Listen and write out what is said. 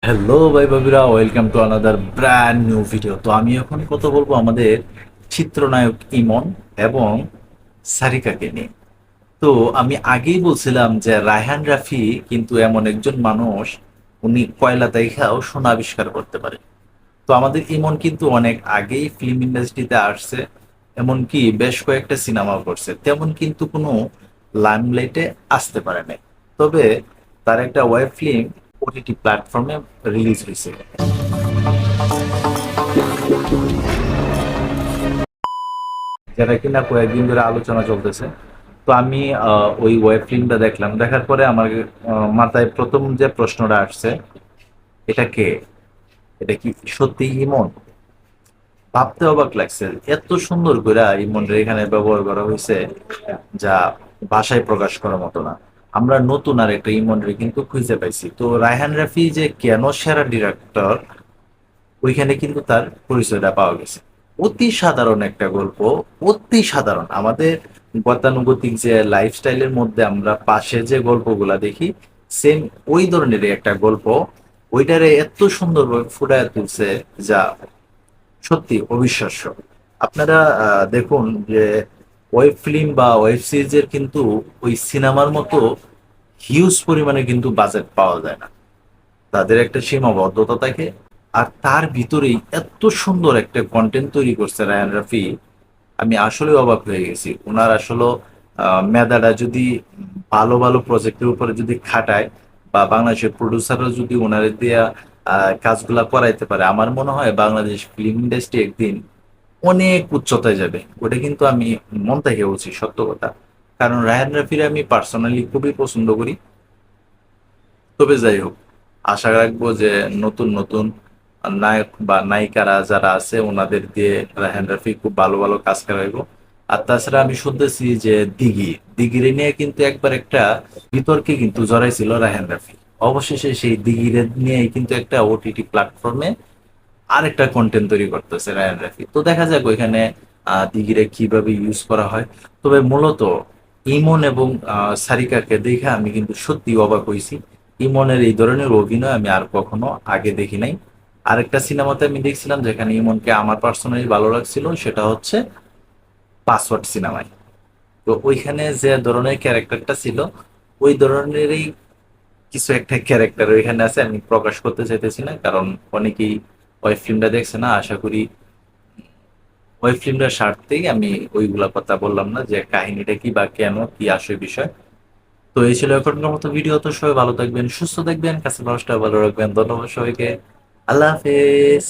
Hello ভাই ভাবিরা, welcome to another brand new video. তো আমি এখন কথা বলবো আমাদের চিত্রনায়ক ইমন এবং সারিকাকে নিয়ে। তো আমি আগেই বলছিলাম যে রায়হান রাফি কিন্তু এমন একজন মানুষ, উনি কয়লা দেখাও সোনা আবিষ্কার করতে পারে। তো আমাদের ইমন কিন্তু অনেক আগেই ফিল্ম ইন্ডাস্ট্রিতে আসছে, এমনকি বেশ কয়েকটা সিনেমাও করছে, তেমন কিন্তু কোনো লাইমলাইটে আসতে পারে নাই। তবে তার একটা ওয়েব ফিল্ম ওটিটি প্ল্যাটফর্মে রিলিজ হয়েছে, যেটা কিনা কয়েকদিন ধরে আলোচনা চলতেছে। তো আমি ওই ওয়েব ফিল্মটা দেখলাম, দেখার পরে আমার মাথায় প্রথম যে প্রশ্নটা আসছে, এটা কে? এটা কি সত্যি ইমন? ভাবতে অবাক লাগছে, এত সুন্দর করে ইমনের এখানে ব্যবহার করা হয়েছে যা ভাষায় প্রকাশ করার মতো না। আমরা নতুন আর একটা ইমনরে কিন্তু খুঁজে পাইছি। তো রায়হান রাফি যে কেন সেরা ডিরেক্টর, ওইখানে কিন্তু তার পরিচয়টা পাওয়া গেছে। অতি সাধারণ একটা গল্প, অতি সাধারণ। আমাদের গতানুগতিক যে লাইফস্টাইলের মধ্যে আমরা পাশে যে গল্পগুলা দেখি, সেম ওই ধরনেরই একটা গল্প। ওইটারে এত সুন্দরভাবে ফুটায় তুলছে যা সত্যি অবিশ্বাস্য। আপনারা দেখুন যে ওয়েব ফিল্ম বা ওয়েব সিরিজের কিন্তু ওই সিনেমার মতো হিউজ পরিমাণে কিন্তু বাজেট পাওয়া যায় না, তাদের একটা সীমাবদ্ধতা থাকে। আর তার ভিতরেই এত সুন্দর একটা কন্টেন্ট তৈরি করছে রায়ান রাফি, আমি আসলে অবাক হয়ে গেছি। ওনার আসলে মেধাটা যদি ভালো ভালো প্রজেক্টের উপরে যদি খাটায়, বা বাংলাদেশের প্রডিউসাররা যদি ওনার দিয়া কাজগুলা করাইতে পারে, আমার মনে হয় বাংলাদেশ ফিল্ম ইন্ডাস্ট্রি একদিন অনেক উচ্চতায় যাবে। ওটা কিন্তু আমি মন থেকে বলছি, সত্য কথা। কারণ রায়ান রাফির আমি পার্সোনালি খুবই পছন্দ করি। তবে যাই হোক, আশা রাখবো যে নতুন নতুন নায়ক বা নায়িকারা যারা আছে ওনাদের দিয়ে রায়হান রাফি খুব ভালো ভালো কাজ করাইব। আর তাছাড়া আমি শুনতেছি যে দিঘিরে নিয়ে কিন্তু একবার একটা বিতর্কে কিন্তু জড়াইছিল রায়হান রাফি। অবশেষে সেই দিঘিরে নিয়ে কিন্তু একটা ওটিটি প্ল্যাটফর্মে আরেকটা কন্টেন্ট তৈরি করতেছে রায়হান রাফি। তো দেখা যাক ওইখানে দিঘিরে কিভাবে ইউজ করা হয়। তবে মূলত ইমন এবং সারিকাকে দেখে আমি কিন্তু সত্যি অবাক হয়েছি। ইমনের এই ধরনের অভিনয় আমি আর কখনো আগে দেখি নাই। আরেকটা সিনেমাতে আমি দেখছিলাম যেখানে ইমনকে আমার পার্সোনালি ভালো লাগছিল, সেটা হচ্ছে পাসওয়ার্ড সিনেমায়। তো ওইখানে যে ধরনের ক্যারেক্টারটা ছিল, ওই ধরনেরই কিছু একটা ক্যারেক্টার ওইখানে আছে। আমি প্রকাশ করতে চাইতেছি না, কারণ অনেকেই ওই ফিল্মটা দেখছে না। আশা করি ওই ফিল্মটার স্বার্থেই আমি ওইগুলা কথা বললাম না, যে কাহিনীটা কি বা কেন কি আসে বিষয়। তো এই ছিল এখনকার মতো ভিডিও। তো সবাই ভালো থাকবেন, সুস্থ থাকবেন, কাছে মানুষটা ভালো রাখবেন। ধন্যবাদ সবাইকে। আল্লাহ হাফেজ।